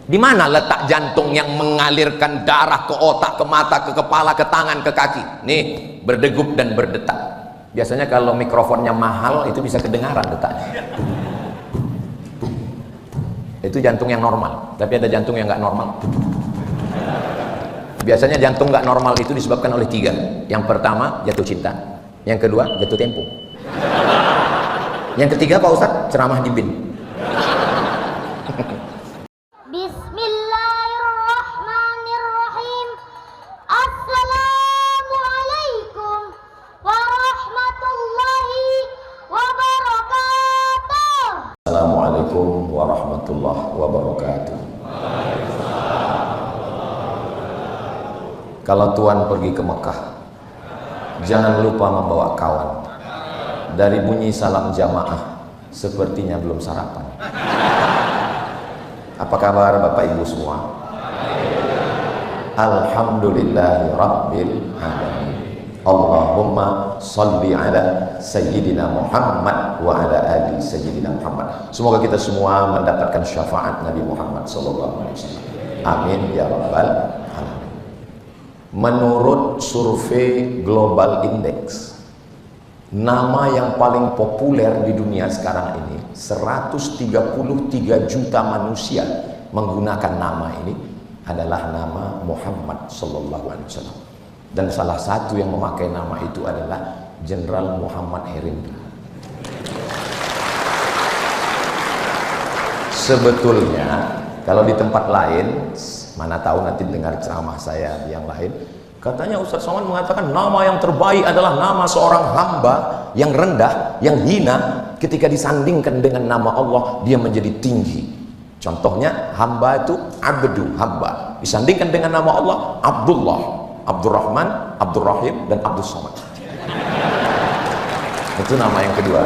Di mana letak jantung yang mengalirkan darah ke otak, ke mata, ke kepala, ke tangan, ke kaki? Nih, berdegup dan berdetak. Biasanya kalau mikrofonnya mahal itu bisa kedengaran detaknya. Itu jantung yang normal. Tapi ada jantung yang nggak normal. Biasanya jantung nggak normal itu disebabkan oleh 3. Yang pertama, jatuh cinta. Yang kedua, jatuh tempo. Yang ketiga, Pak Ustadz, ceramah di BIN. Bismillahirrahmanirrahim. Assalamualaikum warahmatullahi wabarakatuh. Assalamualaikum warahmatullahi wabarakatuh. Kalau Tuhan pergi ke Mekah, jangan lupa membawa kawan. Dari bunyi salam jamaah, sepertinya belum sarapan. Apa kabar Bapak Ibu semua? Alhamdulillahi Rabbil Alamin. Allahumma salli ala Sayyidina Muhammad wa ala ali Sayyidina Muhammad. Semoga kita semua mendapatkan syafaat Nabi Muhammad SAW. Amin ya Rabbal Alamin. Menurut survei Global Index, nama yang paling populer di dunia sekarang ini, 133 juta manusia menggunakan nama ini, adalah nama Muhammad sallallahu alaihi wasallam. Dan salah satu yang memakai nama itu adalah Jenderal Muhammad Herindra. Sebetulnya kalau di tempat lain, mana tahu nanti dengar ceramah saya yang lain, katanya Ustaz Somad mengatakan nama yang terbaik adalah nama seorang hamba yang rendah, yang hina. Ketika disandingkan dengan nama Allah, dia menjadi tinggi. Contohnya hamba itu abdu, hamba. Disandingkan dengan nama Allah, Abdullah, Abdurrahman, Abdurrahim, dan Abdul Somad. Itu nama yang kedua.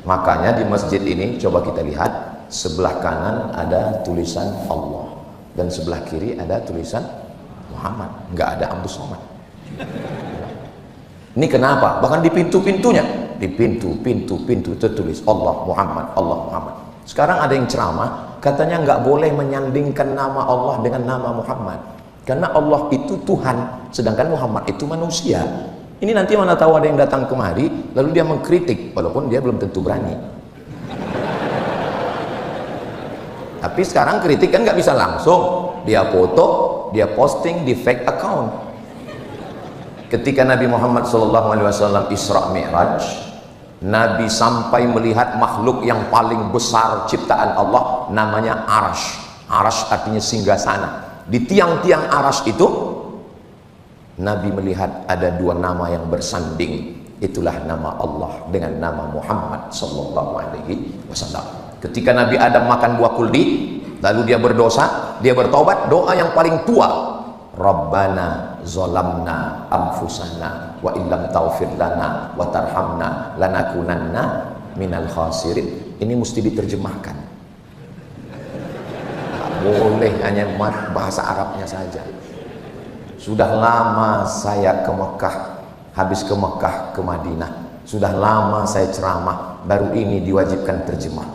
Makanya di masjid ini coba kita lihat, sebelah kanan ada tulisan Allah dan sebelah kiri ada tulisan Muhammad, nggak ada Abdul Somad. Ini kenapa? Bahkan di pintu-pintunya, di pintu tertulis Allah Muhammad, Allah Muhammad. Sekarang ada yang ceramah, katanya nggak boleh menyandingkan nama Allah dengan nama Muhammad, karena Allah itu Tuhan, sedangkan Muhammad itu manusia. Ini nanti mana tahu ada yang datang kemari, lalu dia mengkritik, walaupun dia belum tentu berani. Tapi sekarang kritik kan nggak bisa langsung, dia foto, dia posting di fake account. Ketika Nabi Muhammad SAW Isra Mi'raj, Nabi sampai melihat makhluk yang paling besar ciptaan Allah, namanya Arash. Arash artinya singgasana. Di tiang-tiang Arash itu, Nabi melihat ada 2 nama yang bersanding. Itulah nama Allah dengan nama Muhammad SAW. Ketika Nabi Adam makan buah kuldi, lalu dia berdosa, dia bertobat, doa yang paling tua, Rabbana zolamna anfusana wa illam taufir lana wa tarhamna lanakunanna minal khasirin. Ini mesti diterjemahkan, boleh hanya bahasa Arabnya saja. Sudah lama saya ke Mekah, habis ke Mekah ke Madinah, sudah lama saya ceramah, baru ini diwajibkan terjemah.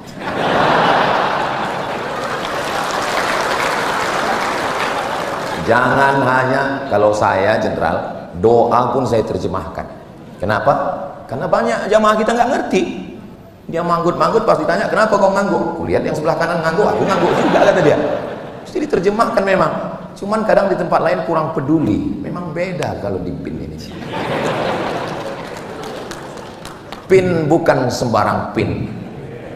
Jangan hanya, kalau saya jenderal, doa pun saya terjemahkan. Kenapa? Karena banyak jamaah kita nggak ngerti. Dia manggut-manggut, pas ditanya kenapa kau ngangguk, kulihat yang sebelah kanan ngangguk, aku ngangguk juga, kata dia. Mesti diterjemahkan memang. Cuman kadang di tempat lain kurang peduli. Memang beda kalau di PIN ini. PIN bukan sembarang PIN.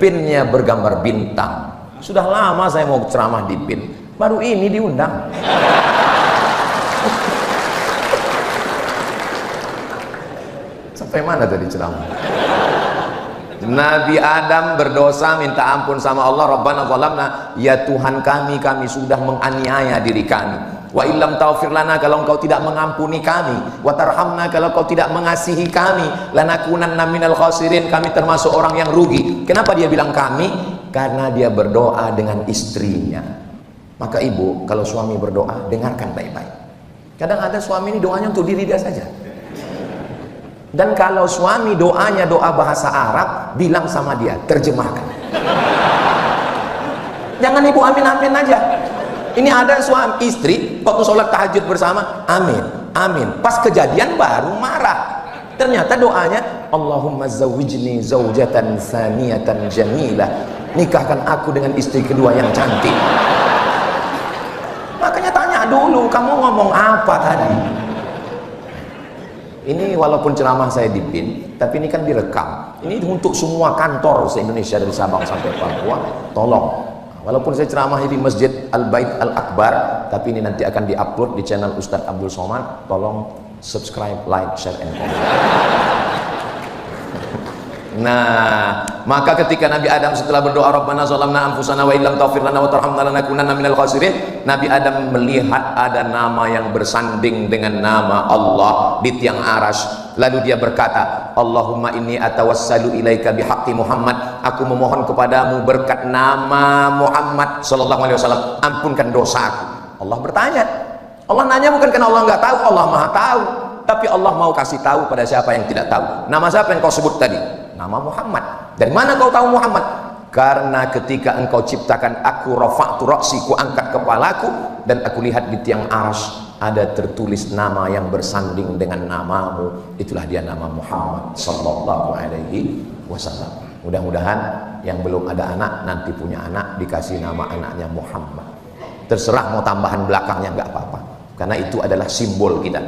PIN-nya bergambar bintang. Sudah lama saya mau ceramah di PIN, baru ini diundang. Sampai mana tadi ceramah? Nabi Adam berdosa, minta ampun sama Allah. Rabbana zalamna, ya Tuhan kami, kami sudah menganiaya diri kami. Wa illam taufir lana, kalau engkau tidak mengampuni kami. Wa tarhamna, kalau engkau tidak mengasihi kami. Lanakunanna minal khasirin, kami termasuk orang yang rugi. Kenapa dia bilang kami? Karena dia berdoa dengan istrinya. Maka ibu, kalau suami berdoa, dengarkan baik-baik. Kadang ada suami ini doanya untuk diri dia saja. Dan kalau suami doanya doa bahasa Arab, bilang sama dia, terjemahkan. Jangan ibu amin-amin aja. Ini ada suami istri waktu sholat tahajud bersama, amin, amin. Pas kejadian baru marah. Ternyata doanya, Allahumma zawwijni zawjatan saniyatan jamilah. Nikahkan aku dengan istri kedua yang cantik. Makanya tanya dulu, kamu ngomong apa tadi? Ini walaupun ceramah saya di BIN, tapi ini kan direkam. Ini untuk semua kantor se-Indonesia dari Sabang sampai Papua. Tolong, walaupun saya ceramah di Masjid Al-Bait Al-Akbar, tapi ini nanti akan diupload di channel Ustadz Abdul Somad. Tolong subscribe, like, share, and comment. Nah, maka ketika Nabi Adam setelah berdoa Rabbana zalamna anfusana wa illam taghfir lana wa tarhamna lanakunanna minal khasirin, Nabi Adam melihat ada nama yang bersanding dengan nama Allah di tiang arasy. Lalu dia berkata, Allahumma inni atawassalu ilaika bihaqqi Muhammad. Aku memohon kepadamu berkat nama Muhammad sallallahu alaihi wasallam, ampunkan dosaku. Allah bertanya. Allah nanya bukan karena Allah nggak tahu, Allah maha tahu. Tapi Allah mau kasih tahu pada siapa yang tidak tahu. Nama siapa yang kau sebut tadi? Nama Muhammad. Dari mana kau tahu Muhammad? Karena ketika engkau ciptakan aku, rafa'tu ra'si, ku angkat kepalaku, dan aku lihat di tiang arasy ada tertulis nama yang bersanding dengan namamu. Itulah dia nama Muhammad sallallahu alaihi wasallam. Mudah-mudahan yang belum ada anak nanti punya anak dikasih nama anaknya Muhammad. Terserah mau tambahan belakangnya nggak apa-apa, karena itu adalah simbol kita.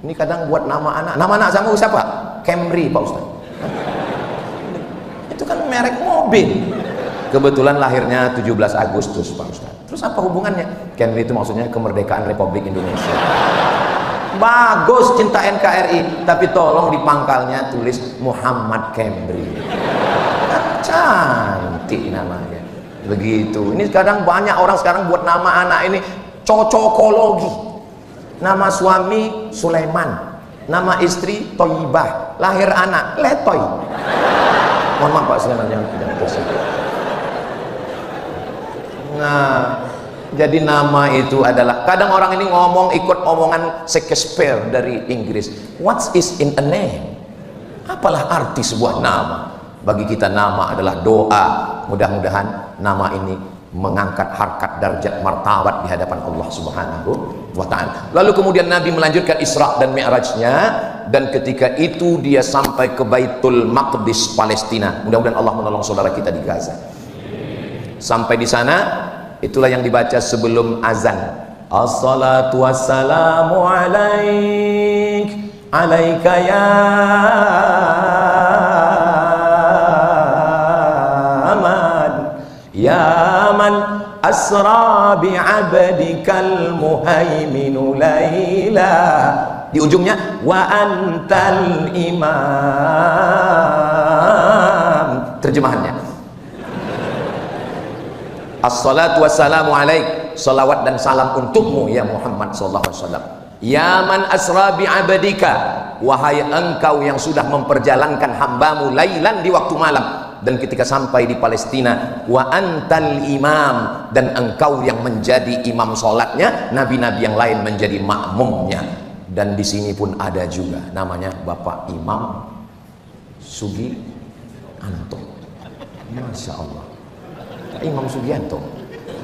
Ini kadang buat nama anak kamu siapa? Camry Pak Ustaz. Itu kan merek mobil. Kebetulan lahirnya 17 Agustus Pak Ustaz. Terus apa hubungannya? Camry itu maksudnya kemerdekaan Republik Indonesia. Bagus, cinta NKRI, tapi tolong di pangkalnya tulis Muhammad Camry. Cantik namanya. Begitu. Ini kadang banyak orang sekarang buat nama anak ini cocokologi. Nama suami Sulaiman, nama istri Toyibah, lahir anak Letoy. Mohon maaf Pak Sulaiman yang tidak tersebut. Nah, jadi nama itu adalah, kadang orang ini ngomong ikut omongan Shakespeare dari Inggris. What is in a name? Apalah arti sebuah nama? Bagi kita nama adalah doa. Mudah-mudahan nama ini mengangkat harkat darjat martabat di hadapan Allah Subhanahu wa ta'ala. Lalu kemudian Nabi melanjutkan Isra dan Mi'rajnya, dan ketika itu dia sampai ke Baitul Maqdis Palestina. Mudah-mudahan Allah menolong saudara kita di Gaza. Sampai di sana, itulah yang dibaca sebelum azan. As-salatu wassalamu alaik, alaika ya ya man asra bi'abdikal muhaiminu laila. Di ujungnya wa antal imam. Terjemahannya, as-salatu wassalamu alaik, salawat dan salam untukmu ya Muhammad sallallahu alaihi wasallam. Ya man asra bi'abdika, wahai engkau yang sudah memperjalankan hambamu lailan di waktu malam. Dan ketika sampai di Palestina, wa antal imam, dan engkau yang menjadi imam sholatnya, nabi-nabi yang lain menjadi makmumnya. Dan di sini pun ada juga namanya Bapak Imam Sugianto. Masya Allah, Imam Sugianto,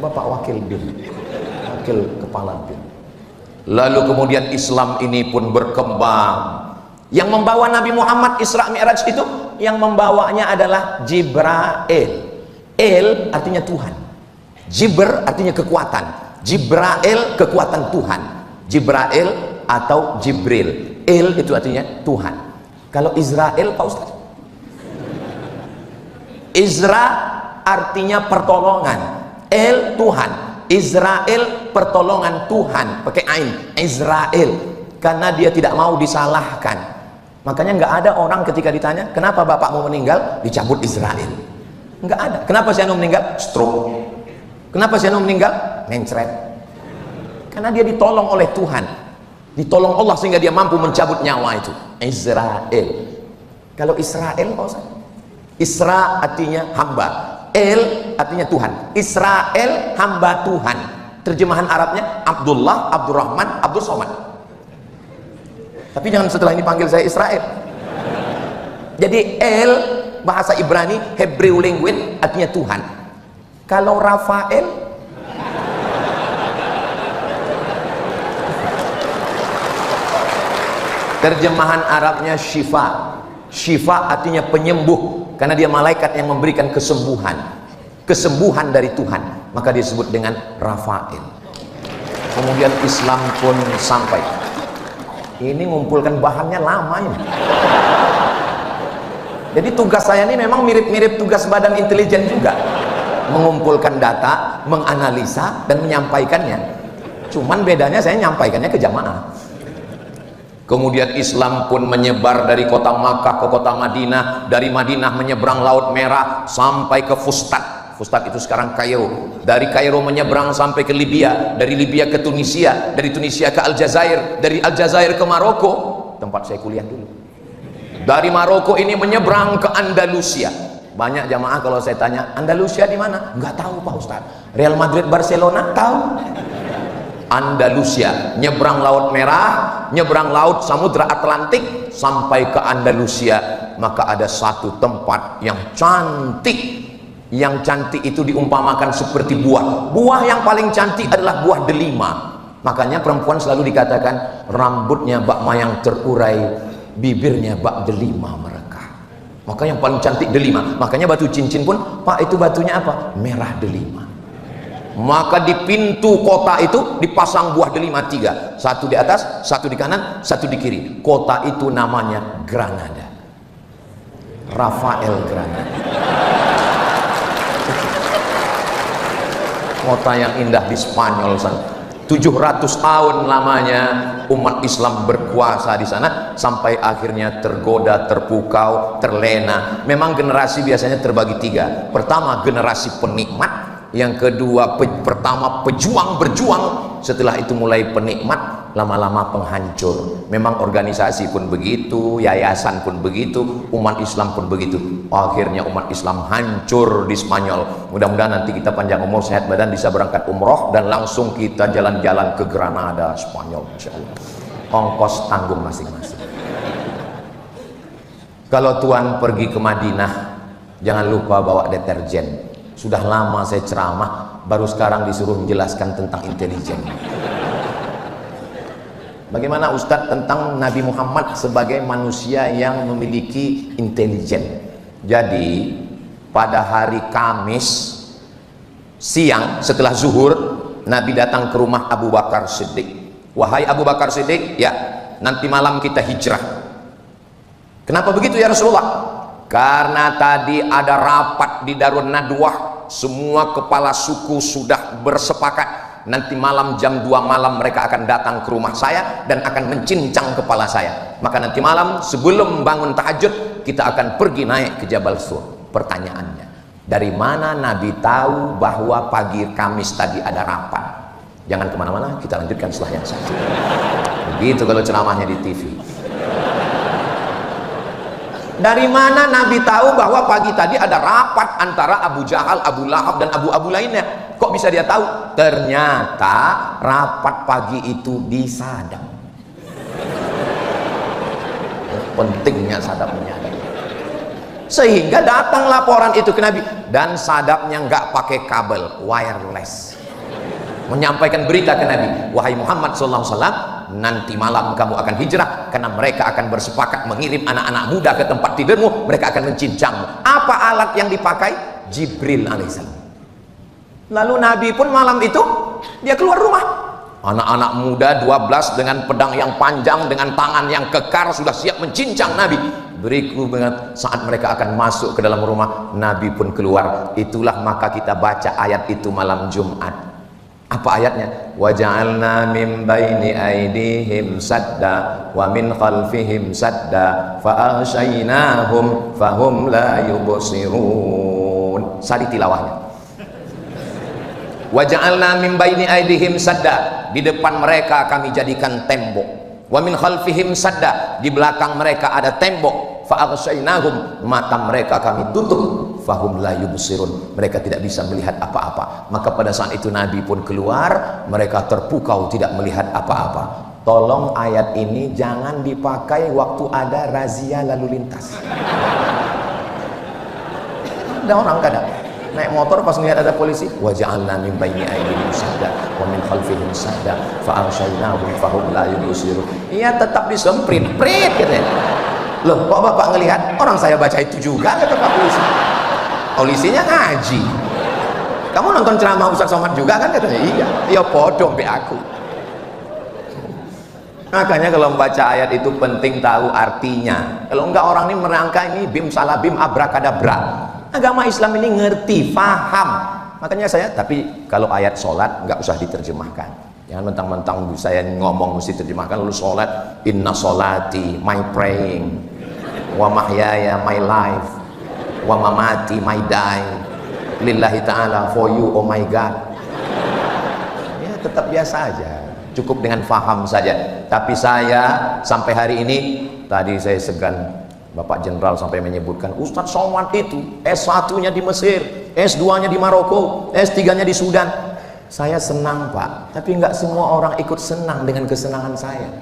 Bapak Wakil BIN, Wakil Kepala BIN. Lalu kemudian Islam ini pun berkembang. Yang membawa Nabi Muhammad Isra Mi'raj itu, yang membawanya adalah Jibrail. El artinya Tuhan, Jibr artinya kekuatan, Jibrail kekuatan Tuhan, Jibrail atau Jibril. El itu artinya Tuhan. Kalau Israel Pak Ustaz, Isra artinya pertolongan, El Tuhan, Israel pertolongan Tuhan, pakai ain, Israel, karena dia tidak mau disalahkan. Makanya nggak ada orang ketika ditanya kenapa bapakmu meninggal dicabut Israel, nggak ada. Kenapa si Anu meninggal? Stroke. Kenapa si Anu meninggal? Mencret. Karena dia ditolong oleh Tuhan, ditolong Allah sehingga dia mampu mencabut nyawa itu. Israel. Kalau Israel, Isra artinya hamba, El artinya Tuhan. Israel hamba Tuhan. Terjemahan Arabnya Abdullah, Abdurrahman, Abdul Somad. Tapi jangan setelah ini panggil saya Israel. Jadi El bahasa Ibrani, Hebrew language artinya Tuhan. Kalau Rafael, terjemahan Arabnya Syifa. Syifa artinya penyembuh, karena dia malaikat yang memberikan kesembuhan. Kesembuhan dari Tuhan, maka disebut dengan Rafael. Kemudian Islam pun sampai. Ini ngumpulkan bahannya lama ini. Jadi tugas saya ini memang mirip-mirip tugas badan intelijen juga, mengumpulkan data, menganalisa, dan menyampaikannya. Cuman bedanya saya nyampaikannya ke jamaah. Kemudian Islam pun menyebar dari kota Makkah ke kota Madinah, dari Madinah menyeberang Laut Merah sampai ke Fustat. Fustat itu sekarang Kairo. Dari Kairo menyeberang sampai ke Libya, dari Libya ke Tunisia, dari Tunisia ke Aljazair, dari Aljazair ke Maroko, tempat saya kuliah dulu. Dari Maroko ini menyeberang ke Andalusia. Banyak jamaah kalau saya tanya, Andalusia di mana? Nggak tahu Pak Ustaz. Real Madrid, Barcelona tahu. Andalusia, nyebrang Laut Merah, nyebrang laut Samudra Atlantik sampai ke Andalusia. Maka ada satu tempat yang cantik. Yang cantik itu diumpamakan seperti buah. Buah yang paling cantik adalah buah delima. Makanya perempuan selalu dikatakan rambutnya bak mayang terurai, bibirnya bak delima mereka. Maka yang paling cantik delima. Makanya batu cincin pun, Pak, itu batunya apa? Merah delima. Maka di pintu kota itu dipasang buah delima 3, satu di atas, satu di kanan, satu di kiri. Kota itu namanya Granada. Rafael Granada. Kota yang indah di Spanyol sana. 700 tahun lamanya umat Islam berkuasa di sana, sampai akhirnya tergoda, terpukau, terlena. Memang generasi biasanya terbagi 3. Pertama generasi penikmat, yang kedua pertama pejuang berjuang, setelah itu mulai penikmat, lama-lama penghancur. Memang organisasi pun begitu, yayasan pun begitu, umat Islam pun begitu. Akhirnya umat Islam hancur di Spanyol. Mudah-mudahan nanti kita panjang umur, sehat badan, bisa berangkat umroh dan langsung kita jalan-jalan ke Granada, Spanyol, insyaallah. Ongkos tanggung masing-masing. Kalau tuan pergi ke Madinah, jangan lupa bawa deterjen. Sudah lama saya ceramah, baru sekarang disuruh menjelaskan tentang intelijen. Bagaimana Ustadz tentang Nabi Muhammad sebagai manusia yang memiliki intelijen? Jadi pada hari Kamis siang setelah zuhur, Nabi datang ke rumah Abu Bakar Siddiq. Wahai Abu Bakar Siddiq, ya, nanti malam kita hijrah. Kenapa begitu ya Rasulullah? Karena tadi ada rapat di Darun Nadwah, semua kepala suku sudah bersepakat nanti malam jam 2 malam mereka akan datang ke rumah saya dan akan mencincang kepala saya. Maka nanti malam sebelum bangun tahajud kita akan pergi naik ke Jabal Sur. Pertanyaannya, dari mana Nabi tahu bahwa pagi Kamis tadi ada rapat? Jangan kemana-mana, kita lanjutkan setelah yang satu. Begitu kalau ceramahnya di TV. Dari mana Nabi tahu bahwa pagi tadi ada rapat antara Abu Jahal, Abu Lahab, dan Abu lainnya? Kok bisa dia tahu? Ternyata rapat pagi itu di Sadap. Pentingnya Sadap menyadap. Sehingga datang laporan itu ke Nabi, dan Sadapnya nggak pakai kabel, wireless. Menyampaikan berita ke Nabi, wahai Muhammad SAW, nanti malam kamu akan hijrah karena mereka akan bersepakat mengirim anak-anak muda ke tempat tidurmu, mereka akan mencincangmu. Apa alat yang dipakai? Jibril alaihissalam. Lalu Nabi pun malam itu dia keluar rumah, anak-anak muda 12 dengan pedang yang panjang, dengan tangan yang kekar, sudah siap mencincang Nabi. Berikut saat mereka akan masuk ke dalam rumah, Nabi pun keluar. Itulah maka kita baca ayat itu malam Jumat. Apa ayatnya? Waja'alna min baini aydihim sadda wa min khalfihim sadda fa aghshaynahum fahum la yubsirun. Sari tilawahnya. Waja'alna min baini aydihim sadda, di depan mereka kami jadikan tembok. Wa min khalfihim sadda, di belakang mereka ada tembok. Fa aghshaynahum, mata mereka kami tutup. Fahum la yubsirun, mereka tidak bisa melihat apa-apa. Maka pada saat itu Nabi pun keluar, mereka terpukau tidak melihat apa-apa. Tolong ayat ini jangan dipakai waktu ada razia lalu lintas. Ada orang kadang naik motor pas ngeliat ada polisi, wa ja'alna min baini aydihim sadda wa min khalfihim sadda fa aghshaynahum fahum la yubsirun. Iya, tetap disemprit prit katanya. Loh, kok bapak ngelihat? Orang saya baca itu juga, kata pak polisi. Polisinya ngaji. Kamu nonton ceramah Ustaz Somad juga kan, katanya. Iya. Ya bodoh be aku. Makanya kalau membaca ayat itu penting tahu artinya. Kalau enggak, orang ini merangka ini bim salah bim abrakadabra. Agama Islam ini ngerti, paham. Makanya saya, tapi kalau ayat sholat nggak usah diterjemahkan. Jangan mentang-mentang saya ngomong mesti terjemahkan lalu sholat, inna sholati, my praying, wa mahyaya, my life, wa mamati, my die, lillahi ta'ala, for you, oh my God. Ya tetap biasa aja, cukup dengan faham saja. Tapi saya sampai hari ini, tadi saya segan Bapak Jenderal sampai menyebutkan Ustadz Somad itu S1-nya di Mesir, S2-nya di Maroko, S3-nya di Sudan. Saya senang Pak, tapi nggak semua orang ikut senang dengan kesenangan saya.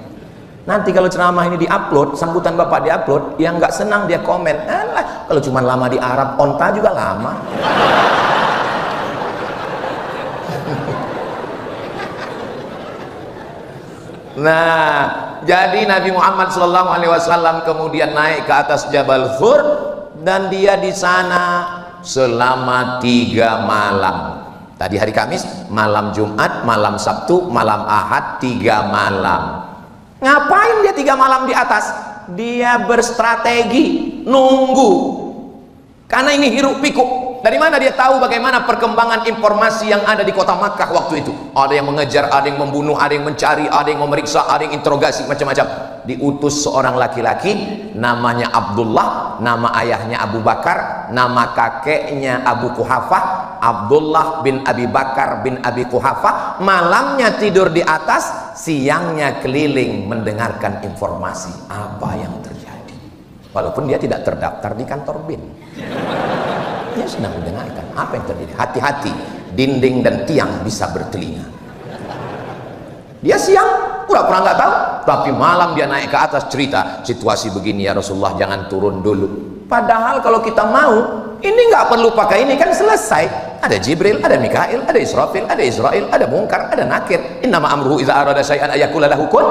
Nanti kalau ceramah ini diupload, sambutan Bapak diupload, yang nggak senang dia komen, alah kalau cuma lama di Arab, onta juga lama. Nah, jadi Nabi Muhammad SAW kemudian naik ke atas Jabal Thur dan dia di sana selama 3 malam. Tadi hari Kamis, malam Jumat, malam Sabtu, malam Ahad, 3 malam. Ngapain dia 3 malam di atas? Dia berstrategi, nunggu. Karena ini hiruk pikuk. Dari mana dia tahu bagaimana perkembangan informasi yang ada di kota Makkah waktu itu? Ada yang mengejar, ada yang membunuh, ada yang mencari, ada yang memeriksa, ada yang interogasi, macam-macam. Diutus seorang laki-laki, namanya Abdullah, nama ayahnya Abu Bakar, nama kakeknya Abu Quhafah, Abdullah bin Abi Bakar bin Abi Quhafah. Malamnya tidur di atas, siangnya keliling mendengarkan informasi apa yang terjadi. Walaupun dia tidak terdaftar di kantor BIN. Dia sedang mendengarkan apa yang terjadi. Hati-hati, dinding dan tiang bisa bertelinga. Dia siang pura-pura nggak tahu, tapi malam dia naik ke atas cerita situasi begini ya Rasulullah, jangan turun dulu. Padahal kalau kita mau, ini nggak perlu pakai ini kan selesai. Ada Jibril, ada Mikail, ada Israfil, ada Israel, ada Munkar, ada Nakir. Innama amruhu idza arada syai'an ayaqula lahu kun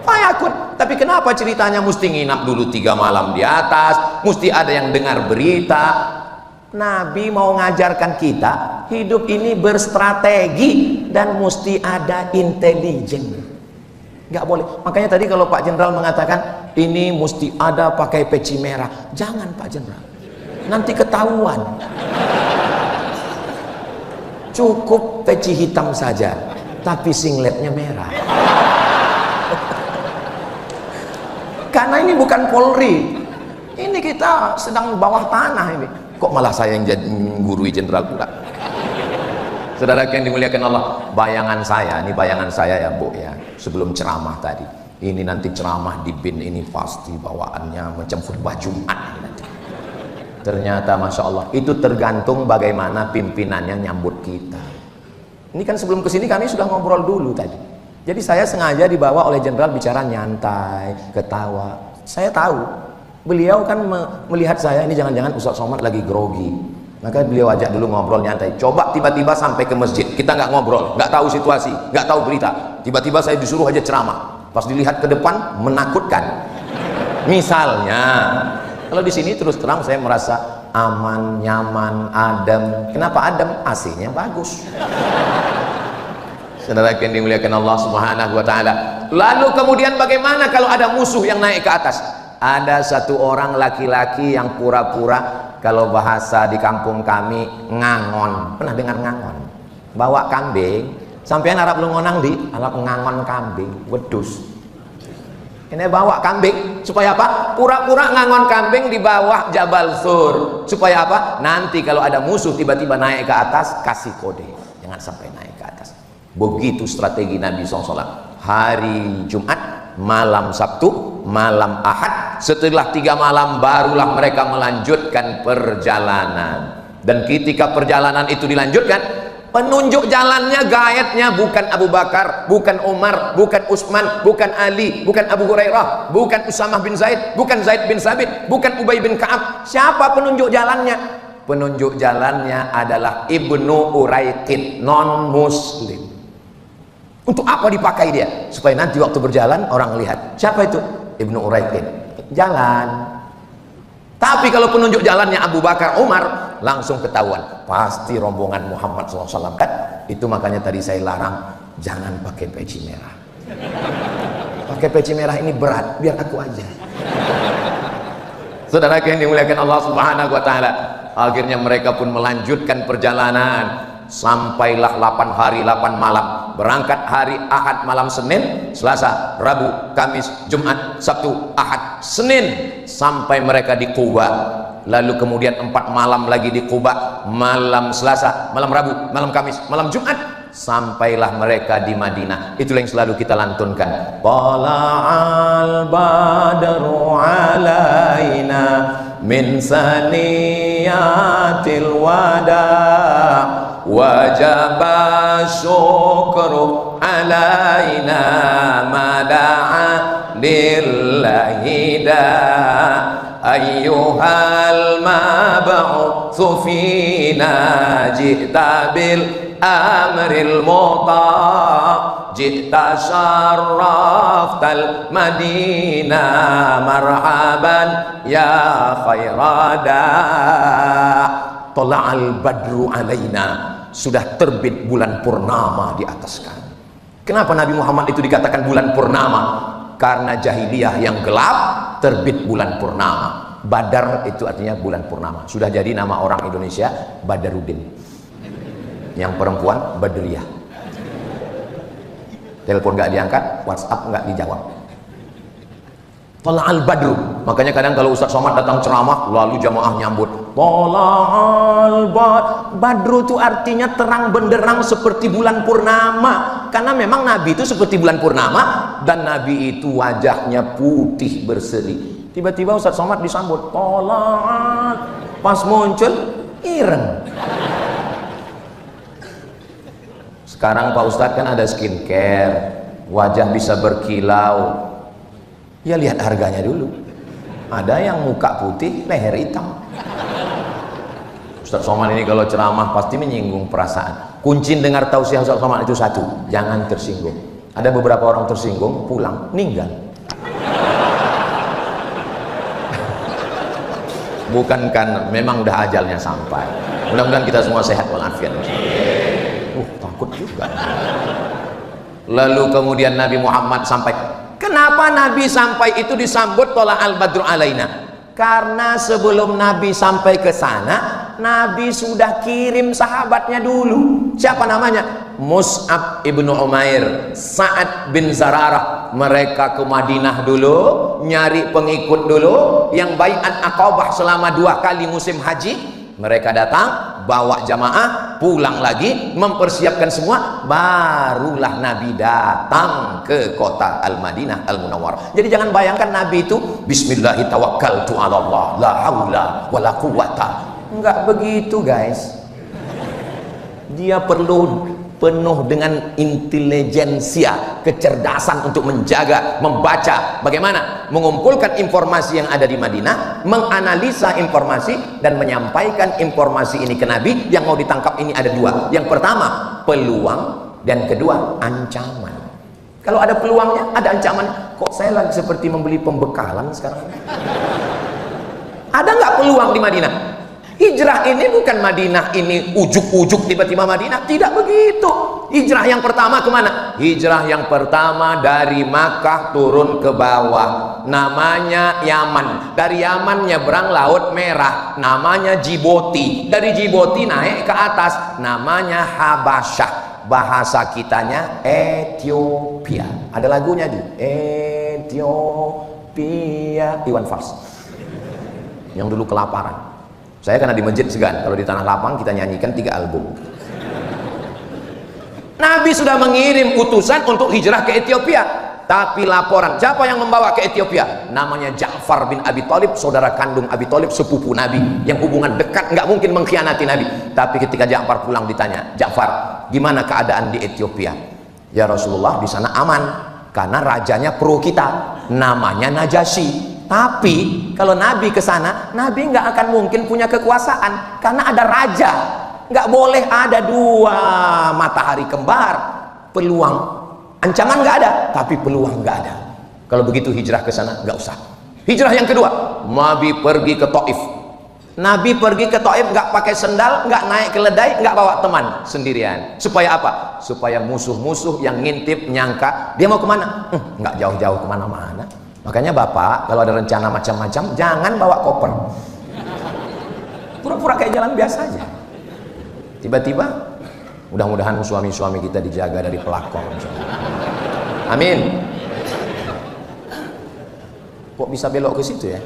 fayakun. Tapi kenapa ceritanya mesti nginap dulu 3 malam di atas, mesti ada yang dengar berita? Nabi mau ngajarkan kita hidup ini berstrategi dan mesti ada intelijen. Nggak boleh. Makanya tadi kalau Pak Jenderal mengatakan ini mesti ada pakai peci merah, jangan Pak Jenderal, nanti ketahuan. Cukup peci hitam saja, tapi singletnya merah. Karena ini bukan Polri, ini kita sedang bawah tanah ini. Kok malah saya yang jadi gurui jenderal pula? Saudara yang dimuliakan Allah, bayangan saya, ini bayangan saya ya Bu ya, sebelum ceramah tadi. Ini nanti ceramah di BIN ini pasti bawaannya macam khutbah Jumat nanti. Ternyata Masya Allah, itu tergantung bagaimana pimpinannya nyambut kita. Ini kan sebelum kesini kami sudah ngobrol dulu tadi. Jadi saya sengaja dibawa oleh jenderal bicara nyantai, ketawa. Saya tahu beliau kan melihat saya ini jangan-jangan Ustaz Somad lagi grogi, maka beliau ajak dulu ngobrol nyantai. Coba tiba-tiba sampai ke masjid, kita nggak ngobrol, nggak tahu situasi, nggak tahu berita, tiba-tiba saya disuruh aja ceramah, pas dilihat ke depan menakutkan. Misalnya kalau di sini terus terang saya merasa aman, nyaman, adem. Kenapa adem? AC-nya bagus. Saudara yang dimuliakan Allah Subhanahu wa taala. Lalu kemudian bagaimana kalau ada musuh yang naik ke atas? Ada satu orang laki-laki yang pura-pura, kalau bahasa di kampung kami ngangon. Pernah dengar ngangon? Bawa kambing, sampean Arab lu ngonang di Arab ngangon kambing, wedus. Ini bawa kambing supaya apa? Pura-pura ngangon kambing di bawah Jabal Thur. Supaya apa? Nanti kalau ada musuh tiba-tiba naik ke atas, kasih kode, jangan sampai naik ke atas. Begitu strategi Nabi SAW. Hari Jumat, malam Sabtu, malam Ahad, setelah 3 malam barulah mereka melanjutkan perjalanan. Dan ketika perjalanan itu dilanjutkan, penunjuk jalannya, gaetnya bukan Abu Bakar, bukan Umar, bukan Utsman, bukan Ali, bukan Abu Hurairah, bukan Usamah bin Zaid, bukan Zaid bin Sabit, bukan Ubay bin Ka'ab. Siapa penunjuk jalannya? penunjuk jalannya adalah Ibnu Uraiqid, non muslim. Untuk apa dipakai dia? Supaya nanti waktu berjalan orang lihat, siapa itu? Ibnu Uraiqid, jalan. Tapi kalau penunjuk jalannya Abu Bakar, Umar, langsung ketahuan, pasti rombongan Muhammad SAW kan. Itu makanya tadi saya larang, jangan pakai peci merah. Pakai peci merah ini berat, biar aku aja. Saudara yang dimuliakan Allah Subhanahu wa taala, akhirnya mereka pun melanjutkan perjalanan. Sampailah 8 hari 8 malam. Berangkat hari Ahad malam Senin, Selasa, Rabu, Kamis, Jumat, Sabtu, Ahad, Senin, sampai mereka di Quba. Lalu kemudian 4 malam lagi di Quba, malam Selasa, malam Rabu, malam Kamis, malam Jumat, sampailah mereka di Madinah. Itulah yang selalu kita lantunkan. Tala'al badru alaina min saniyatil wada' wajaba syukru alaina mada'a lillahi da ayyuhal mab'utsu fina ji'ta bil amril muta' ji'ta syarraftal madinah marhaban ya khairada. Tala'al badru alaina, sudah terbit bulan purnama di atas kami. Kenapa Nabi Muhammad itu dikatakan bulan purnama? Karena jahiliyah yang gelap, terbit bulan purnama. Badar itu artinya bulan purnama. Sudah jadi nama orang Indonesia Badarudin. Yang perempuan Badriyah. Telepon nggak diangkat, WhatsApp nggak dijawab. Tala'al badru. Makanya kadang kalau Ustaz Somad datang ceramah, lalu jamaah nyambut, Tala'al badru itu artinya terang benderang seperti bulan purnama. Karena memang Nabi itu seperti bulan purnama, dan Nabi itu wajahnya putih berseri. Tiba-tiba Ustaz Somad disambut, Tala'al. Pas muncul, ireng. Sekarang Pak Ustadz kan ada skincare, wajah bisa berkilau. Ya lihat harganya dulu. Ada yang muka putih, leher hitam. Ustaz Somad ini kalau ceramah pasti menyinggung perasaan. Kunci dengar tausiah Ustaz Somad itu satu, jangan tersinggung. Ada beberapa orang tersinggung, pulang, meninggal. Bukan kan, memang udah ajalnya sampai. Mudah-mudahan kita semua sehat walafiat. Takut juga. Lalu kemudian Nabi Muhammad sampai. Kenapa Nabi sampai itu disambut Tala'al badru alaina? Karena sebelum Nabi sampai ke sana, Nabi sudah kirim sahabatnya dulu. Siapa namanya? Mus'ab ibnu Umair, Sa'ad bin Zararah. Mereka ke Madinah dulu, nyari pengikut dulu, yang baiat Aqabah selama 2 kali musim haji. Mereka datang, bawa jamaah, pulang lagi, mempersiapkan semua, barulah Nabi datang ke kota Al-Madinah Al-Munawwarah. Jadi jangan bayangkan Nabi itu bismillahi tawakkaltu ala Allah, la haula wala quwata. Enggak begitu, guys. Dia perlu penuh dengan intelijensia, kecerdasan untuk menjaga, membaca, bagaimana mengumpulkan informasi yang ada di Madinah, menganalisa informasi dan menyampaikan informasi ini ke Nabi. Yang mau ditangkap ini ada 2. Yang pertama peluang, dan kedua ancaman. Kalau ada peluangnya, ada ancaman. Kok saya lagi seperti membeli pembekalan sekarang? Ada nggak peluang di Madinah? Hijrah ini bukan Madinah ini ujuk-ujuk tiba-tiba Madinah, tidak begitu. Hijrah yang pertama kemana? Hijrah yang pertama dari Makkah turun ke bawah, namanya Yaman. Dari Yaman nyebrang Laut Merah, namanya Djibouti. Dari Djibouti naik ke atas, namanya Habasyah. Bahasa kitanya Ethiopia. Ada lagunya di Ethiopia, Iwan Fals yang dulu kelaparan. Saya karena di masjid segan, kalau di tanah lapang kita nyanyikan 3 album. Nabi sudah mengirim utusan untuk hijrah ke Ethiopia, tapi laporan siapa yang membawa ke Ethiopia? Namanya Ja'far bin Abi Thalib, saudara kandung Abi Thalib, sepupu Nabi, yang hubungan dekat, nggak mungkin mengkhianati Nabi. Tapi ketika Ja'far pulang ditanya, Ja'far, gimana keadaan di Ethiopia? Ya Rasulullah, di sana aman, karena rajanya pro kita, namanya Najasyi. Tapi kalau Nabi ke sana, Nabi nggak akan mungkin punya kekuasaan karena ada raja. Nggak boleh ada dua matahari kembar. Peluang, ancaman nggak ada, tapi peluang nggak ada. Kalau begitu hijrah ke sana nggak usah. Hijrah yang kedua, Nabi pergi ke Taif. Nabi pergi ke Taif nggak pakai sendal, nggak naik keledai, nggak bawa teman, sendirian. Supaya apa? Supaya musuh-musuh yang ngintip nyangka dia mau kemana? Nggak jauh-jauh kemana-mana. Makanya bapak kalau ada rencana macam-macam jangan bawa koper, pura-pura kayak jalan biasa aja. Tiba-tiba mudah-mudahan suami-suami kita dijaga dari pelakor. Amin. Kok bisa belok ke situ ya?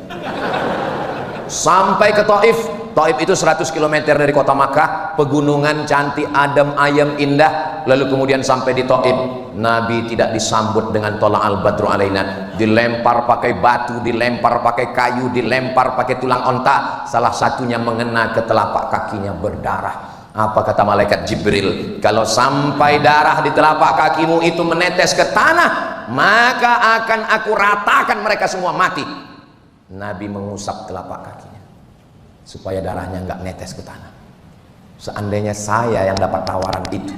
Sampai ke Taif. Taif itu 100 km dari kota Makkah, pegunungan cantik, adem ayem, indah. Lalu kemudian sampai di Taif, Nabi tidak disambut dengan tola al-badru alaina, dilempar pakai batu, dilempar pakai kayu, dilempar pakai tulang onta, salah satunya mengena ke telapak kakinya berdarah. Apa kata malaikat Jibril? Kalau sampai darah di telapak kakimu itu menetes ke tanah, maka akan aku ratakan mereka semua mati. Nabi mengusap telapak kakinya supaya darahnya nggak netes ke tanah. Seandainya saya yang dapat tawaran itu,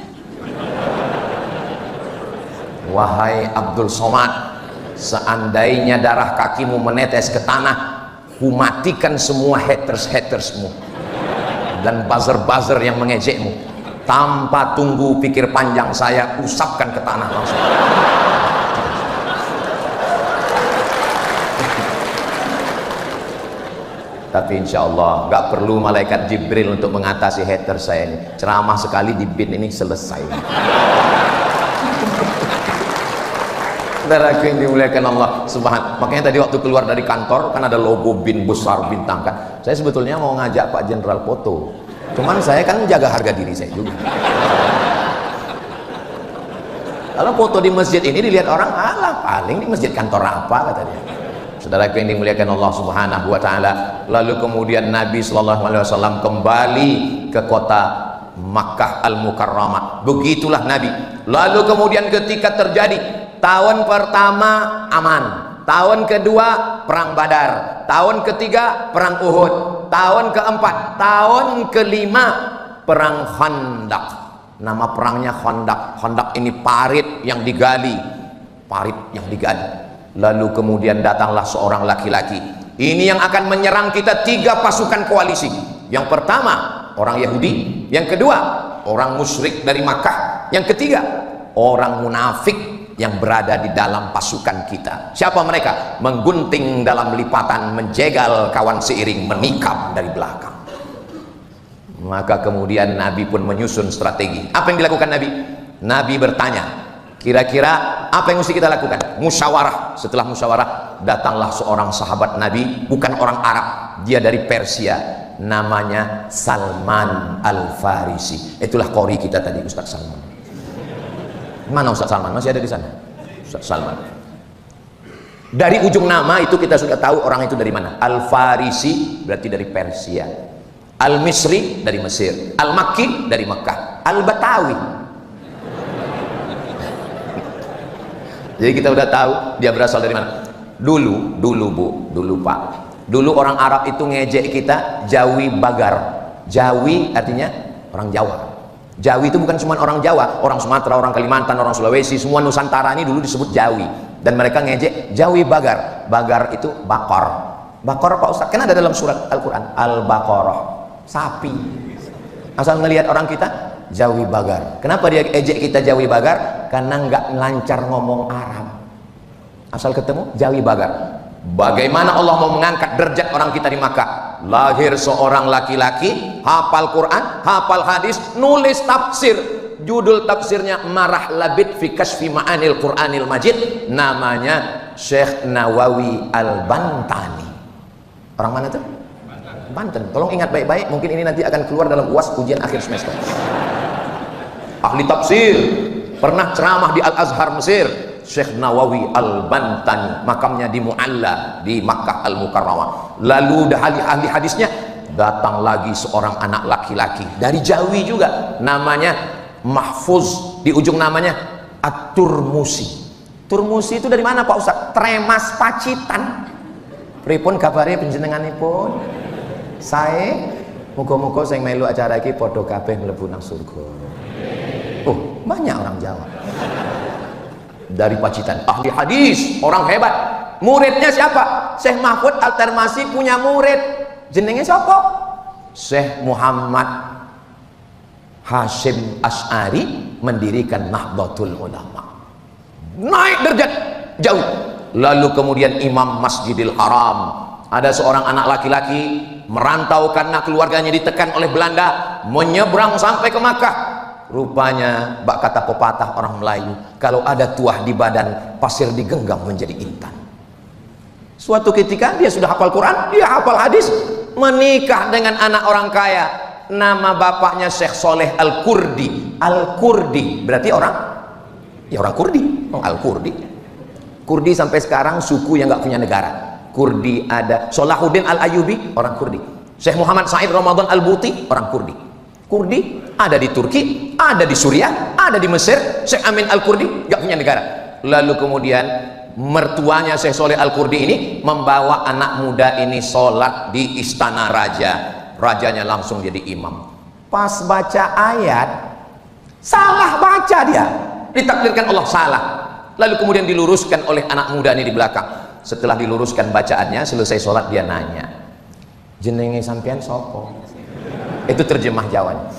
wahai Abdul Somad, seandainya darah kakimu menetes ke tanah, kumatikan semua haters-hatersmu dan buzzer-buzzer yang mengejekmu. Tanpa tunggu pikir panjang, saya usapkan ke tanah langsung. Tapi insya Allah nggak perlu malaikat Jibril untuk mengatasi hater saya ini. Ceramah sekali di BIN ini selesai. Saudaraku yang dimuliakan Allah Subhanahu. Makanya tadi waktu keluar dari kantor kan ada logo BIN besar, bintang kan. Saya sebetulnya mau ngajak Pak Jenderal foto. Cuman saya kan jaga harga diri saya juga. Kalau foto di masjid ini dilihat orang, alah paling di masjid kantor apa kata dia. Saudaraku yang dimuliakan Allah Subhanahu wa taala. Lalu kemudian Nabi sallallahu alaihi wasallam kembali ke kota Makkah Al-Mukarramah. Begitulah Nabi. Lalu kemudian ketika terjadi tahun pertama aman, tahun kedua perang Badar, tahun ketiga perang Uhud, tahun keempat, tahun kelima perang Khandaq. Nama perangnya Khandaq. Khandaq ini parit yang digali, parit yang digali. Lalu kemudian datanglah seorang laki-laki. Ini yang akan menyerang kita, 3 pasukan koalisi. Yang pertama orang Yahudi, yang kedua orang musyrik dari Makkah, yang ketiga orang munafik yang berada di dalam pasukan kita. Siapa mereka? Menggunting dalam lipatan, menjegal kawan seiring, menikam dari belakang. Maka kemudian Nabi pun menyusun strategi. Apa yang dilakukan Nabi? Nabi bertanya, kira-kira apa yang mesti kita lakukan? Musyawarah. Setelah musyawarah, datanglah seorang sahabat Nabi, bukan orang Arab, dia dari Persia, namanya Salman Al-Farisi. Itulah qori kita tadi, Ustaz Salman. Mana Ustaz Salman? Masih ada di sana? Ustaz Salman. Dari ujung nama itu kita sudah tahu orang itu dari mana. Al-Farisi berarti dari Persia, Al-Misri dari Mesir, Al-Makki dari Mekah, Al-Batawi. Jadi kita udah tahu dia berasal dari mana. Dulu Bu, Pak. Dulu orang Arab itu ngejek kita Jawi Bagar. Jawi artinya orang Jawa. Jawi itu bukan cuma orang Jawa, orang Sumatera, orang Kalimantan, orang Sulawesi, semua Nusantara ini dulu disebut Jawi. Dan mereka ngejek Jawi Bagar. Bagar itu bakor. Bakor Pak Ustaz, kan ada dalam surat Al-Quran, Al-Baqarah, sapi. Asal ngelihat orang kita Jawi Bagar. Kenapa dia ejek kita Jawi Bagar? Karena nggak lancar ngomong Arab. Asal ketemu Jawi Bagar. Bagaimana Allah mau mengangkat derajat orang kita di Makkah? Lahir seorang laki-laki, hafal Quran, hafal hadis, nulis tafsir. Judul tafsirnya Marah Labid fi Kashfi Ma'anil Quranil Majid. Namanya Syekh Nawawi Al-Bantani. Orang mana tuh? Banten. Tolong ingat baik-baik, mungkin ini nanti akan keluar dalam UAS ujian akhir semester. Ahli tafsir, pernah ceramah di Al-Azhar Mesir. Syekh Nawawi Al-Bantani, makamnya di Mu'alla di Makkah Al-Mukarramah. Lalu ahli hadisnya, datang lagi seorang anak laki-laki dari Jawi juga, namanya Mahfuz, di ujung namanya At-Turmusi. Turmusi itu dari mana Pak Ustaz? Tremas Pacitan. Pripun kabare panjenenganipun? Sae. Muga-muga sing melu acara iki padha kabeh mlebu nang surga. Oh, banyak orang jawab. Dari Pacitan, ahli hadis, orang hebat. Muridnya siapa? Syekh Mahfud Al-Termasi punya murid. Jenenge siapa? Syekh Muhammad Hashim Asy'ari mendirikan Nahdlatul Ulama. Naik derajat jauh. Lalu kemudian Imam Masjidil Haram. Ada seorang anak laki-laki merantau karena keluarganya ditekan oleh Belanda, menyeberang sampai ke Makkah. Rupanya bak kata pepatah orang Melayu, kalau ada tuah di badan, pasir digenggam menjadi intan. Suatu ketika dia sudah hafal Quran, dia hafal hadis, menikah dengan anak orang kaya. Nama bapaknya Syekh Soleh Al-Kurdi. Al-Kurdi berarti orang Kurdi. Al-Kurdi. Kurdi sampai sekarang suku yang nggak punya negara. Kurdi ada Salahuddin Al-Ayyubi, orang Kurdi. Syekh Muhammad Said Ramadan Al-Buti, orang Kurdi. Kurdi ada di Turki, ada di Suriah, ada di Mesir. Syekh Amin Al-Kurdi nggak punya negara. Lalu kemudian mertuanya Syekh Soleh Al-Kurdi ini membawa anak muda ini sholat di istana raja. Rajanya langsung jadi imam. Pas baca ayat, salah baca dia. Ditakdirkan Allah salah. Lalu kemudian diluruskan oleh anak muda ini di belakang. Setelah diluruskan bacaannya, selesai sholat dia nanya, jenenge sampean sopo? Itu terjemah Jawanya.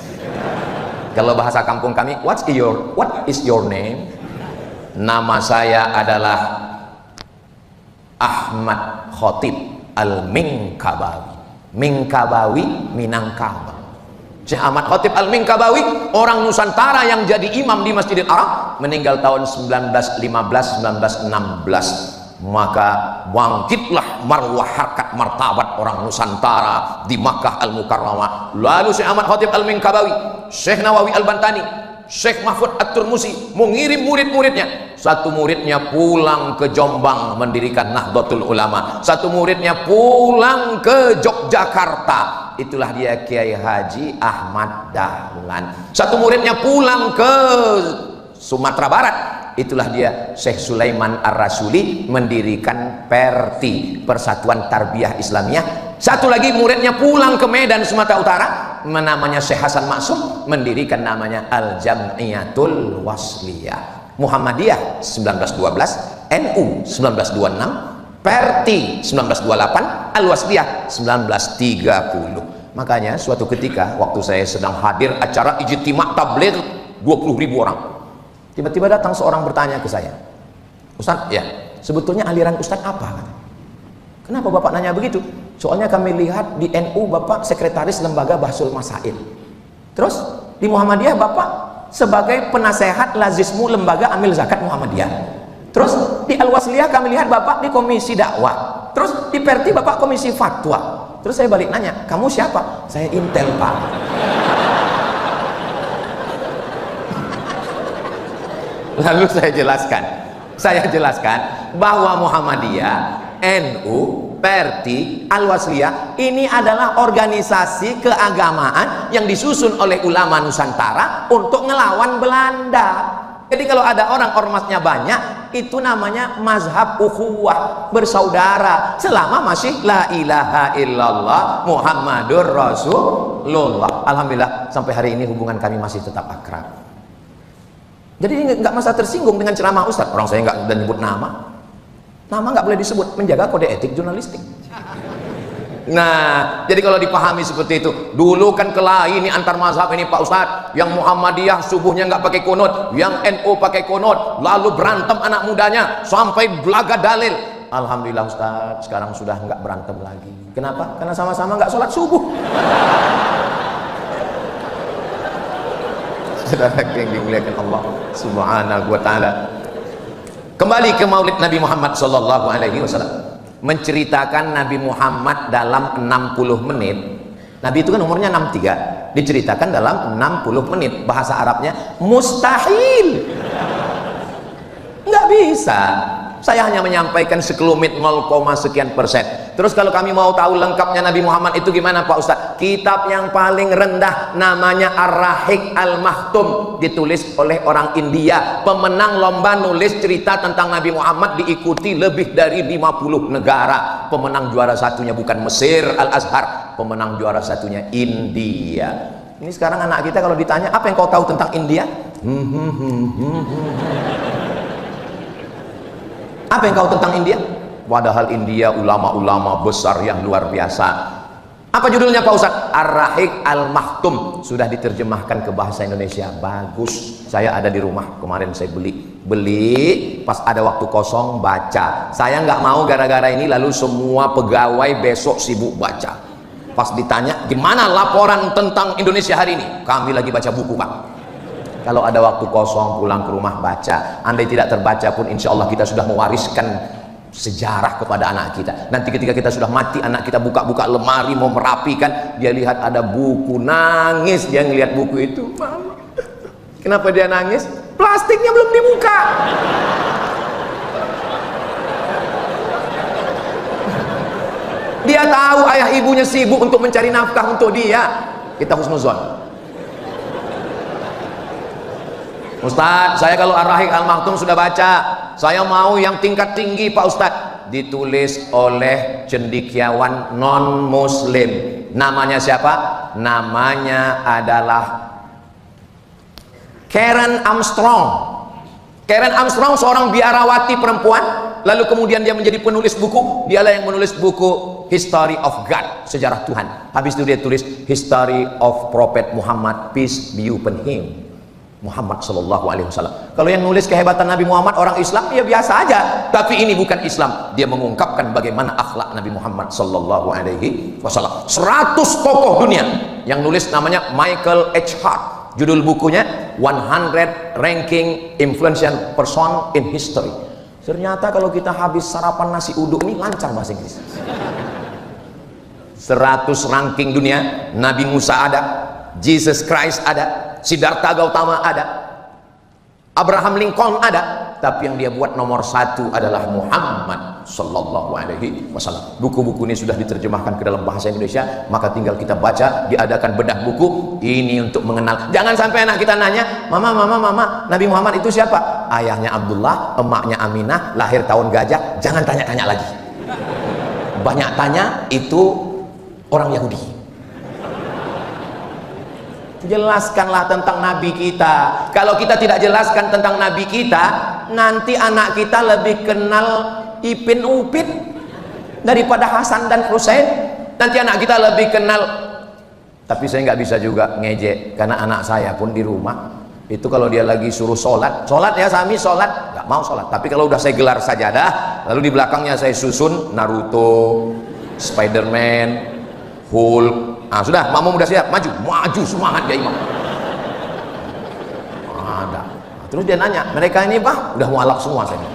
Kalau bahasa kampung kami, what is your name? Nama saya adalah Ahmad Khotib Al-Minkabawi. Minkabawi, Minangkabau. Syekh Ahmad Khotib Al-Minkabawi, orang Nusantara yang jadi imam di Masjidil Haram, meninggal tahun 1915-1916. Maka bangkitlah marwah harkat martabat orang Nusantara di Makkah Al-Mukarramah. Lalu Syekh Ahmad Khotib Al-Minkabawi, Syekh Nawawi Al-Bantani, Syekh Mahfud At-Turmusi mengirim murid-muridnya. Satu muridnya pulang ke Jombang mendirikan Nahdlatul Ulama, satu muridnya pulang ke Yogyakarta, itulah dia Kiai Haji Ahmad Dahlan. Satu muridnya pulang ke Sumatera Barat, itulah dia Syekh Sulaiman Ar-Rasuli mendirikan PERTI, Persatuan Tarbiyah Islamiyah. Satu lagi muridnya pulang ke Medan Sumatera Utara, namanya Syekh Hasan Maksum, mendirikan namanya Al-Jam'iyatul Wasliyah. Muhammadiyah 1912, NU 1926, PERTI 1928, Al-Wasliyah 1930. Makanya suatu ketika waktu saya sedang hadir acara ijtima' tabligh 20.000 orang, tiba-tiba datang seorang bertanya ke saya, Ustaz, ya sebetulnya aliran Ustaz apa? Kenapa Bapak nanya begitu? Soalnya kami lihat di NU Bapak sekretaris lembaga Bahsul Masail, terus di Muhammadiyah Bapak sebagai penasehat lazismu lembaga amil zakat Muhammadiyah, terus di Al-Wasliyah kami lihat Bapak di komisi dakwah, terus di PERTI Bapak komisi fatwa. Terus saya balik nanya, kamu siapa? Saya Intel Pak. Lalu saya jelaskan bahwa Muhammadiyah, NU, PERTI, Al-Wasliyah ini adalah organisasi keagamaan yang disusun oleh ulama Nusantara untuk ngelawan Belanda. Jadi kalau ada orang ormasnya banyak, itu namanya mazhab ukhuwah, bersaudara, selama masih la ilaha illallah Muhammadur Rasulullah. Alhamdulillah sampai hari ini hubungan kami masih tetap akrab. Jadi nggak masa tersinggung dengan ceramah Ustadz. Orang saya nggak nyebut nama nggak boleh disebut, menjaga kode etik jurnalistik. Nah, jadi kalau dipahami seperti itu, dulu kan kelahi ini antar mazhab ini Pak Ustadz, yang Muhammadiyah subuhnya nggak pakai kunut, yang NU pakai kunut, lalu berantem anak mudanya sampai belaga dalil. Alhamdulillah Ustadz, sekarang sudah nggak berantem lagi. Kenapa? Karena sama-sama nggak sholat subuh. Saudara yang dimuliakan Allah Subhanahu wa Ta'ala, kembali ke Maulid Nabi Muhammad sallallahu alaihi wasallam. Menceritakan Nabi Muhammad dalam 60 menit. Nabi itu kan umurnya 63, diceritakan dalam 60 menit. Bahasa Arabnya mustahil, nggak bisa. Saya hanya menyampaikan sekelumit 0, sekian %. Terus kalau kami mau tahu lengkapnya Nabi Muhammad itu gimana Pak Ustadz? Kitab yang paling rendah namanya Ar-Rahiq Al-Maktum, ditulis oleh orang India. Pemenang lomba nulis cerita tentang Nabi Muhammad diikuti lebih dari 50 negara. Pemenang juara satunya bukan Mesir Al-Azhar, pemenang juara satunya India. Ini sekarang anak kita kalau ditanya apa yang kau tahu tentang India? Apa yang kau tentang India? Padahal India ulama-ulama besar yang luar biasa. Apa judulnya Pak Ustadz? Ar-Rahiq Al-Maktum. Sudah diterjemahkan ke bahasa Indonesia. Bagus. Saya ada di rumah. Kemarin saya beli pas ada waktu kosong baca. Saya nggak mau gara-gara ini lalu semua pegawai besok sibuk baca. Pas ditanya gimana laporan tentang Indonesia hari ini, kami lagi baca buku Pak. Kalau ada waktu kosong pulang ke rumah baca. Andai tidak terbaca pun insya Allah kita sudah mewariskan sejarah kepada anak kita. Nanti ketika kita sudah mati, anak kita buka-buka lemari mau merapikan, dia lihat ada buku, nangis dia ngelihat buku itu. Mama, kenapa dia nangis? Plastiknya belum dibuka. Dia tahu ayah ibunya sibuk untuk mencari nafkah untuk dia. Kita husnuzon. Ustadz, saya kalau Ar-Rahiq Al-Maktum sudah baca. Saya mau yang tingkat tinggi Pak Ustadz. Ditulis oleh cendekiawan non-muslim. Namanya siapa? Namanya adalah Karen Armstrong. Karen Armstrong seorang biarawati perempuan. Lalu kemudian dia menjadi penulis buku. Dialah yang menulis buku History of God, sejarah Tuhan. Habis itu dia tulis History of Prophet Muhammad, peace be upon him. Muhammad sallallahu alaihi wasallam. Kalau yang nulis kehebatan Nabi Muhammad orang Islam ya biasa aja, tapi ini bukan Islam. Dia mengungkapkan bagaimana akhlak Nabi Muhammad sallallahu alaihi wasallam. 100 tokoh dunia yang nulis namanya Michael H. Hart. Judul bukunya 100 Ranking Influential Person in History. Ternyata kalau kita habis sarapan nasi uduk ini lancar bahasa Inggris. 100 ranking dunia, Nabi Musa ada, Jesus Christ ada, Siddhartha Gautama ada, Abraham Lincoln ada, tapi yang dia buat nomor 1 adalah Muhammad sallallahu alaihi wasallam. Buku-buku ini sudah diterjemahkan ke dalam bahasa Indonesia, maka tinggal kita baca. Diadakan bedah buku ini untuk mengenal. Jangan sampai anak kita nanya, mama, Nabi Muhammad itu siapa? Ayahnya Abdullah, emaknya Aminah, lahir tahun gajah. Jangan tanya-tanya lagi. Banyak tanya itu orang Yahudi. Jelaskanlah tentang Nabi kita. Kalau kita tidak jelaskan tentang Nabi kita, nanti anak kita lebih kenal Ipin Upin daripada Hasan dan Husain. Nanti anak kita lebih kenal. Tapi saya nggak bisa juga ngejek, karena anak saya pun di rumah itu kalau dia lagi suruh sholat ya Sami sholat, nggak mau sholat. Tapi kalau udah saya gelar sajadah, lalu di belakangnya saya susun Naruto, Spiderman, Hulk. Ah sudah, makmum udah siap, maju semangat ya imam. Ada. Terus dia nanya, mereka ini Pak udah mualaf semua saya.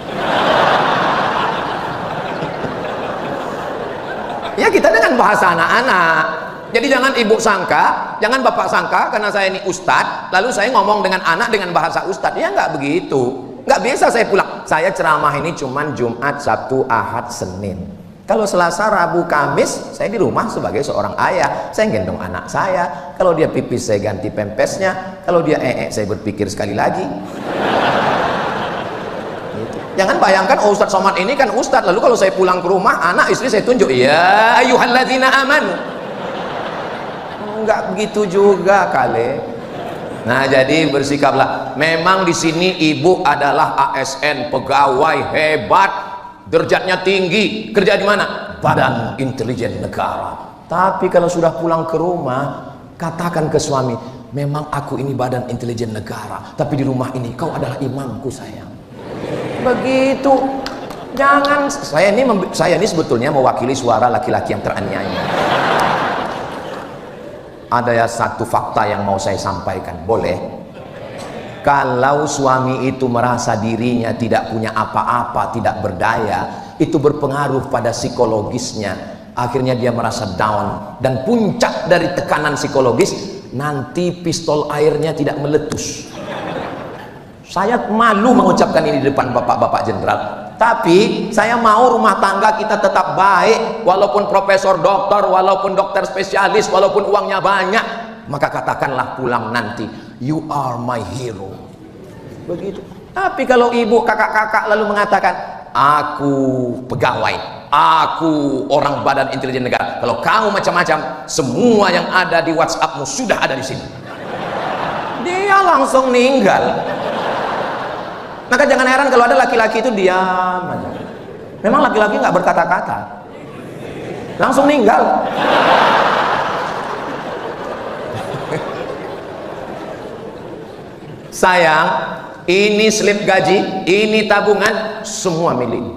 Ya kita dengan bahasa anak-anak. Jadi jangan ibu sangka, jangan bapak sangka karena saya ini ustadz, lalu saya ngomong dengan anak dengan bahasa ustadz. Ya nggak begitu. Nggak biasa saya pulang. Saya ceramah ini cuman Jumat, Sabtu, Ahad, Senin. Kalau Selasa, Rabu, Kamis, saya di rumah sebagai seorang ayah. Saya gendong anak saya. Kalau dia pipis, saya ganti pempesnya. Kalau dia saya berpikir sekali lagi. Gitu. Jangan bayangkan, oh Ustadz Somad ini kan Ustadz. Lalu kalau saya pulang ke rumah, anak istri saya tunjuk. Ya ayyuhalladzina amanu. Enggak begitu juga kali. Nah jadi bersikaplah. Memang di sini ibu adalah ASN, pegawai hebat. Derajatnya tinggi, kerja di mana? Badan Intelijen Negara. Tapi kalau sudah pulang ke rumah, katakan ke suami, memang aku ini Badan Intelijen Negara, tapi di rumah ini kau adalah imamku sayang. Begitu. Jangan. Saya ini sebetulnya mewakili suara laki-laki yang teraniaya. Ada ya satu fakta yang mau saya sampaikan, boleh? Kalau suami itu merasa dirinya tidak punya apa-apa, tidak berdaya, itu berpengaruh pada psikologisnya. Akhirnya dia merasa down. Dan puncak dari tekanan psikologis, nanti pistol airnya tidak meletus. Saya malu mengucapkan ini di depan bapak-bapak jenderal. Tapi saya mau rumah tangga kita tetap baik, walaupun profesor doktor, walaupun dokter spesialis, walaupun uangnya banyak. Maka katakanlah pulang nanti, you are my hero. Begitu. Tapi kalau ibu, kakak-kakak lalu mengatakan, aku pegawai, aku orang badan intelijen negara. Kalau kamu macam-macam, semua yang ada di WhatsAppmu sudah ada di sini. Dia langsung meninggal. Maka jangan heran kalau ada laki-laki itu diam aja. Memang laki-laki nggak berkata-kata, langsung meninggal. Sayang, ini slip gaji, ini tabungan, semua milik.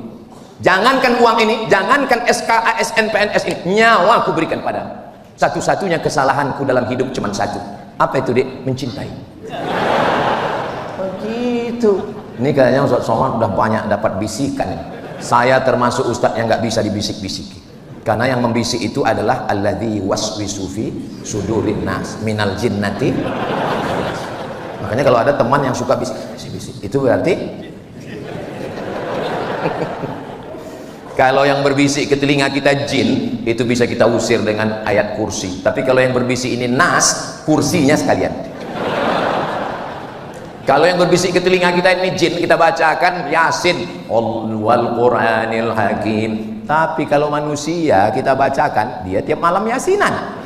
Jangankan uang ini, jangankan SKA, SNPNS ini, nyawa aku berikan padamu. Satu-satunya kesalahanku dalam hidup cuma satu. Apa itu, Dek? Mencintai. Begitu. Ini kayaknya Ustaz Somad udah banyak dapat bisikan. Saya termasuk ustadz yang nggak bisa dibisik-bisiki. Karena yang membisik itu adalah alladzi waswisu fi sudurin nas minal jinnati. Makanya kalau ada teman yang suka bisik-bisik, itu berarti kalau yang berbisik ke telinga kita jin, itu bisa kita usir dengan ayat kursi. Tapi kalau yang berbisik ini nas, kursinya sekalian. Kalau yang berbisik ke telinga kita ini jin, kita bacakan Yasin wal Qur'anil Hakim. Tapi kalau manusia kita bacakan, dia tiap malam Yasinan.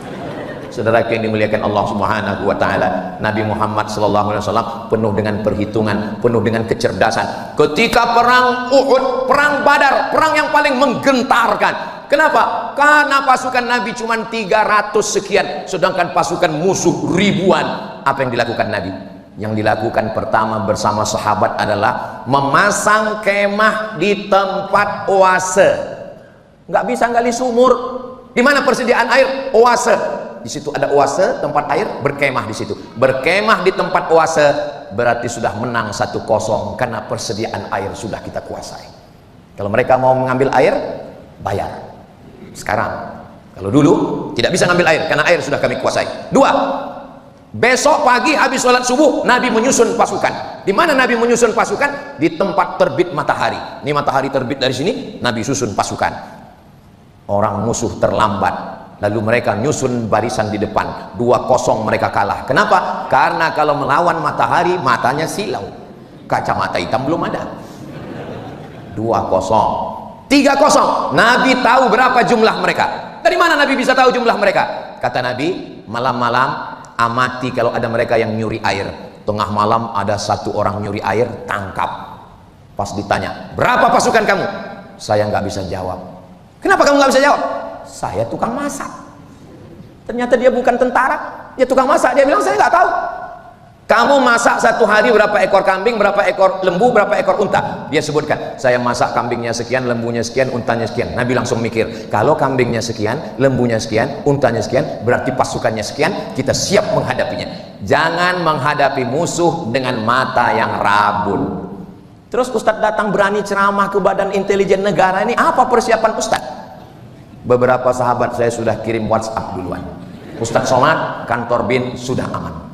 Saudara yang dimuliakan Allah Subhanahu wa taala, Nabi Muhammad sallallahu alaihi wasallam penuh dengan perhitungan, penuh dengan kecerdasan. Ketika perang Uhud, perang Badar, perang yang paling menggentarkan. Kenapa? Karena pasukan Nabi cuma 300 sekian, sedangkan pasukan musuh ribuan. Apa yang dilakukan Nabi? Yang dilakukan pertama bersama sahabat adalah memasang kemah di tempat oase. Nggak bisa gali sumur. Di mana persediaan air? Oase. Di situ ada oase, tempat air, berkemah di situ. Berkemah di tempat oase berarti sudah menang 1-0 karena persediaan air sudah kita kuasai. Kalau mereka mau mengambil air, bayar. Sekarang, kalau dulu tidak bisa ngambil air karena air sudah kami kuasai. 2. Besok pagi habis sholat subuh, Nabi menyusun pasukan. Di mana Nabi menyusun pasukan? Di tempat terbit matahari. Ini matahari terbit dari sini, Nabi susun pasukan. Orang musuh terlambat, lalu mereka nyusun barisan di depan. 2-0 mereka kalah. Kenapa? Karena kalau melawan matahari, matanya silau. Kacamata hitam belum ada. 2-0. 3-0. Nabi tahu berapa jumlah mereka. Dari mana Nabi bisa tahu jumlah mereka? Kata Nabi, malam-malam amati kalau ada mereka yang nyuri air. Tengah malam ada satu orang nyuri air, tangkap. Pas ditanya, berapa pasukan kamu? Saya nggak bisa jawab. Kenapa kamu nggak bisa jawab? Saya tukang masak. Ternyata dia bukan tentara, dia tukang masak. Dia bilang saya nggak tahu. Kamu masak satu hari berapa ekor kambing, berapa ekor lembu, berapa ekor unta? Dia sebutkan, saya masak kambingnya sekian, lembunya sekian, untanya sekian. Nabi langsung mikir, kalau kambingnya sekian, lembunya sekian, untanya sekian, berarti pasukannya sekian, kita siap menghadapinya. Jangan menghadapi musuh dengan mata yang rabun. Terus Ustadz datang berani ceramah ke Badan Intelijen Negara, ini apa persiapan Ustadz? Beberapa sahabat saya sudah kirim WhatsApp duluan. Ustadz Somad, kantor BIN sudah aman.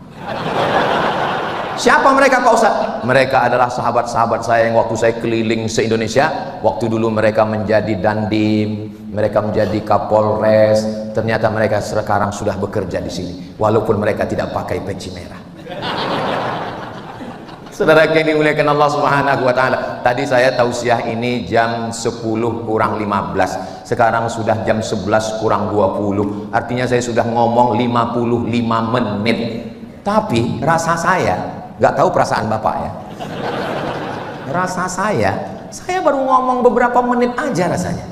Siapa mereka Pak Ustadz? Mereka adalah sahabat-sahabat saya yang waktu saya keliling se-Indonesia. Waktu dulu mereka menjadi dandim, mereka menjadi kapolres. Ternyata mereka sekarang sudah bekerja di sini, walaupun mereka tidak pakai peci merah. Saudara yang dimuliakan Allah Subhanahu wa taala, tadi saya tausiah ini jam 10 kurang 15. Sekarang sudah jam 11 kurang 20. Artinya saya sudah ngomong 55 menit. Tapi rasa saya, nggak tahu perasaan Bapak ya. Rasa saya baru ngomong beberapa menit aja rasanya.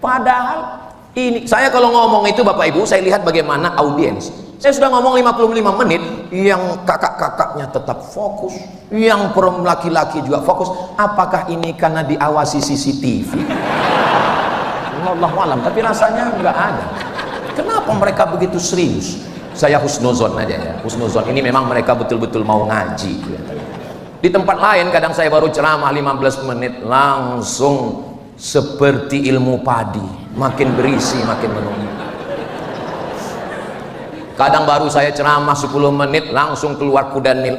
Padahal ini saya kalau ngomong itu Bapak Ibu, saya lihat bagaimana audiens. Saya sudah ngomong 55 menit, yang kakak-kakaknya tetap fokus, yang laki-laki juga fokus. Apakah ini karena diawasi CCTV? Wallahu alam, tapi rasanya nggak ada. Kenapa mereka begitu serius? Saya husnuzon aja ya. Husnuzon ini memang mereka betul-betul mau ngaji. Di tempat lain kadang saya baru ceramah 15 menit langsung seperti ilmu padi, makin berisi makin menunggu. Kadang baru saya ceramah 10 menit langsung keluar kuda nil.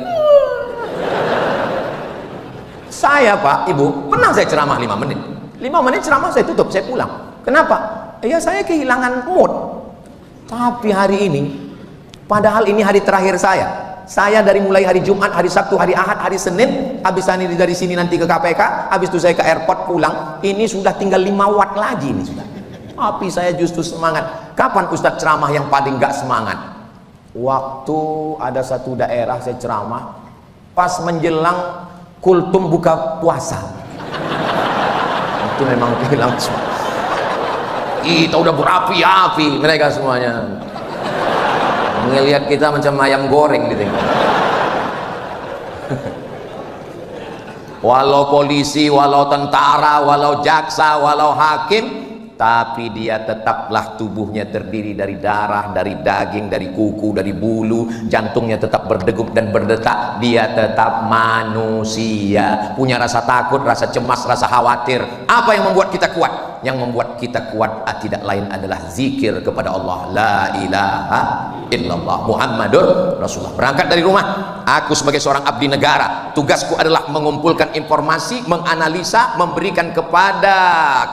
Saya Pak, Ibu, pernah saya ceramah 5 menit. 5 menit ceramah saya tutup, saya pulang. Kenapa? Ya saya kehilangan mood. Tapi hari ini, padahal ini hari terakhir saya dari mulai hari Jumat, hari Sabtu, hari Ahad, hari Senin, habis dari sini nanti ke KPK, habis itu saya ke airport pulang, ini sudah tinggal 5 watt lagi ini sudah. Tapi saya justru semangat. Kapan Ustadz ceramah yang paling gak semangat? Waktu ada satu daerah saya ceramah, pas menjelang kultum buka puasa. Itu memang kehilangan semua. Kita udah berapi-api mereka semuanya. Ngelihat kita macam ayam goreng gitu. Walau polisi, walau tentara, walau jaksa, walau hakim, tapi dia tetaplah tubuhnya terdiri dari darah, dari daging, dari kuku, dari bulu, jantungnya tetap berdegup dan berdetak. Dia tetap manusia, punya rasa takut, rasa cemas, rasa khawatir. Apa yang membuat kita kuat? Yang membuat kita kuat tidak lain adalah zikir kepada Allah, la ilaha illallah Muhammadur Rasulullah. Berangkat dari rumah, aku sebagai seorang abdi negara, tugasku adalah mengumpulkan informasi, menganalisa, memberikan kepada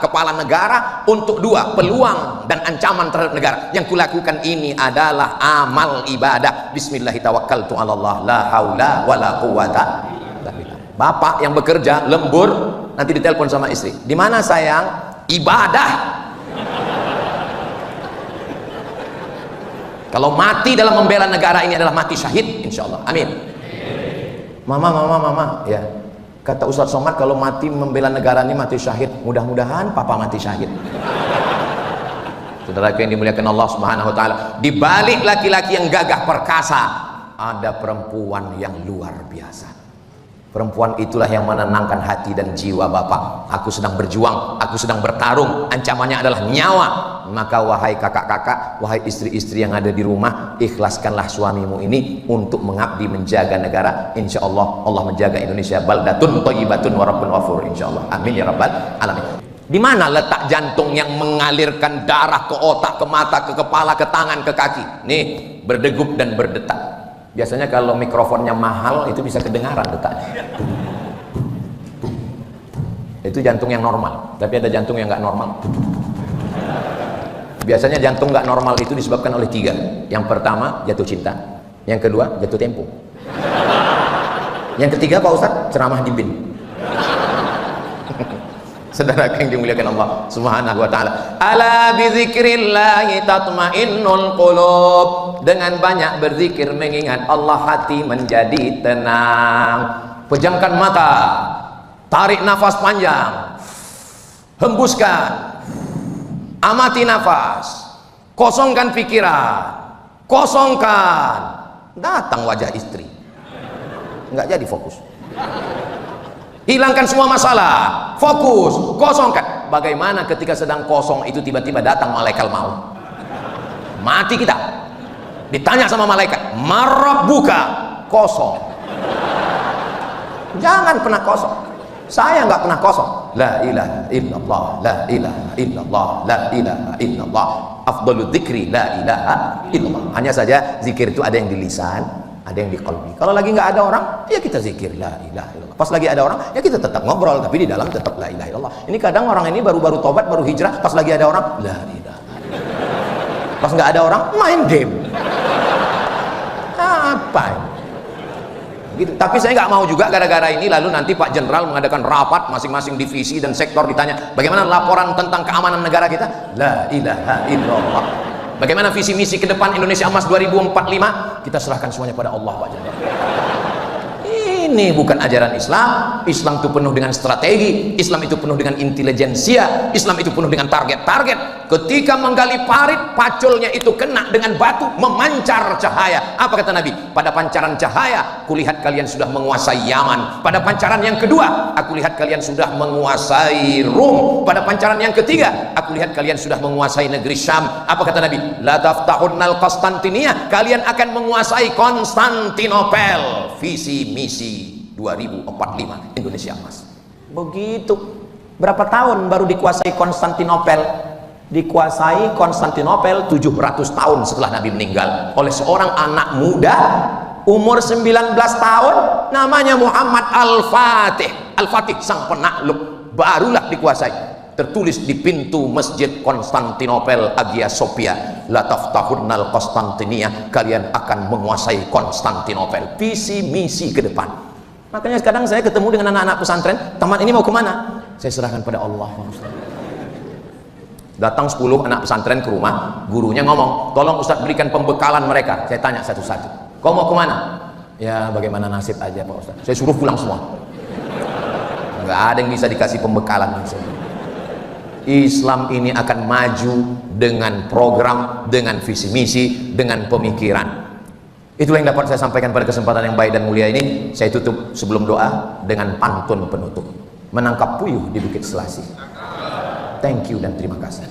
kepala negara untuk 2, peluang dan ancaman terhadap negara. Yang kulakukan ini adalah amal ibadah. Bismillahirrahmanirrahim, Allah, la haula wala quwata. Bapak yang bekerja lembur, nanti ditelepon sama istri, di mana sayang? Ibadah. Kalau mati dalam membela negara ini adalah mati syahid, insya Allah, amin. Mama, ya, kata Ustadz Somad kalau mati membela negara ini mati syahid. Mudah-mudahan papa mati syahid. Saudara yang dimuliakan Allah Subhanahu wa taala, di balik laki-laki yang gagah perkasa ada perempuan yang luar biasa. Perempuan itulah yang menenangkan hati dan jiwa bapak. Aku sedang berjuang, aku sedang bertarung, ancamannya adalah nyawa. Maka wahai kakak-kakak, wahai istri-istri yang ada di rumah, ikhlaskanlah suamimu ini untuk mengabdi menjaga negara. Insya Allah, Allah menjaga Indonesia baldatun thayyibatun wa rabbun ghafur, insya Allah, amin ya rabbal alamin. Di mana letak jantung yang mengalirkan darah ke otak, ke mata, ke kepala, ke tangan, ke kaki? Nih, berdegup dan berdetak. Biasanya kalau mikrofonnya mahal itu bisa kedengaran detaknya. Itu jantung yang normal. Tapi ada jantung yang nggak normal. Biasanya jantung nggak normal itu disebabkan oleh 3. Yang pertama jatuh cinta, yang kedua jatuh tempo, yang ketiga Pak Ustadz ceramah di bin. Saudara yang dimuliakan Allah Subhanahu wa taala, ala bizikrillahi tatmainnul qulub. Dengan banyak berzikir mengingat Allah, hati menjadi tenang. Pejamkan mata, tarik nafas panjang, hembuskan, amati nafas, kosongkan pikiran, kosongkan. Datang wajah istri, nggak jadi fokus. Hilangkan semua masalah, fokus, kosongkan. Bagaimana ketika sedang kosong itu tiba-tiba datang malaikat maut, mati kita, ditanya sama malaikat, marabbuka, kosong. Jangan pernah kosong. Saya nggak pernah kosong. La ilaha illallah, la ilaha illallah, la ilaha illallah. Afdhalu dzikri la ilaha illallah. Hanya saja zikir itu ada yang di lisan, ada yang di qalbi. Kalau lagi nggak ada orang, ya kita zikir la ilaha illallah. Pas lagi ada orang, ya kita tetap ngobrol, tapi di dalam tetap la ilaha illallah. Ini kadang orang ini baru-baru tobat, baru hijrah, pas lagi ada orang, la ilaha. Pas nggak ada orang, main game. Apa ini? Gitu. Tapi saya nggak mau juga gara-gara ini lalu nanti Pak Jenderal mengadakan rapat masing-masing divisi dan sektor, ditanya bagaimana laporan tentang keamanan negara kita. La ilaha illallah. Bagaimana visi misi ke depan Indonesia Emas 2045, kita serahkan semuanya pada Allah, Pak Jenderal. Ini bukan ajaran Islam. Islam itu penuh dengan strategi, Islam itu penuh dengan intelijensia, Islam itu penuh dengan target-target. Ketika menggali parit, paculnya itu kena dengan batu, memancar cahaya. Apa kata Nabi? Pada pancaran cahaya, kulihat kalian sudah menguasai Yaman. Pada pancaran yang kedua, aku lihat kalian sudah menguasai Rum. Pada pancaran yang ketiga, aku lihat kalian sudah menguasai negeri Syam. Apa kata Nabi? La taftahunnal Konstantinia, kalian akan menguasai Konstantinopel. Visi misi 2045 Indonesia Emas. Begitu. Berapa tahun baru dikuasai Konstantinopel? Dikuasai Konstantinopel 700 tahun setelah Nabi meninggal oleh seorang anak muda umur 19 tahun, namanya Muhammad Al-Fatih. Al-Fatih sang penakluk, barulah dikuasai. Tertulis di pintu masjid Konstantinopel, Hagia Sophia, la taftahunnal Konstantinia, kalian akan menguasai Konstantinopel. Visi misi ke depan. Makanya sekarang saya ketemu dengan anak-anak pesantren, teman ini mau kemana? Saya serahkan pada Allah. Datang 10 anak pesantren ke rumah, gurunya ngomong, tolong Ustadz berikan pembekalan mereka. Saya tanya satu-satu, kau mau kemana? Ya bagaimana nasib aja Pak Ustadz, saya suruh pulang semua. Nggak ada yang bisa dikasih pembekalan langsung. Islam ini akan maju dengan program, dengan visi misi, dengan pemikiran. Itulah yang dapat saya sampaikan pada kesempatan yang baik dan mulia ini. Saya tutup sebelum doa dengan pantun penutup. Menangkap puyuh di Bukit Selasih. Thank you dan terima kasih.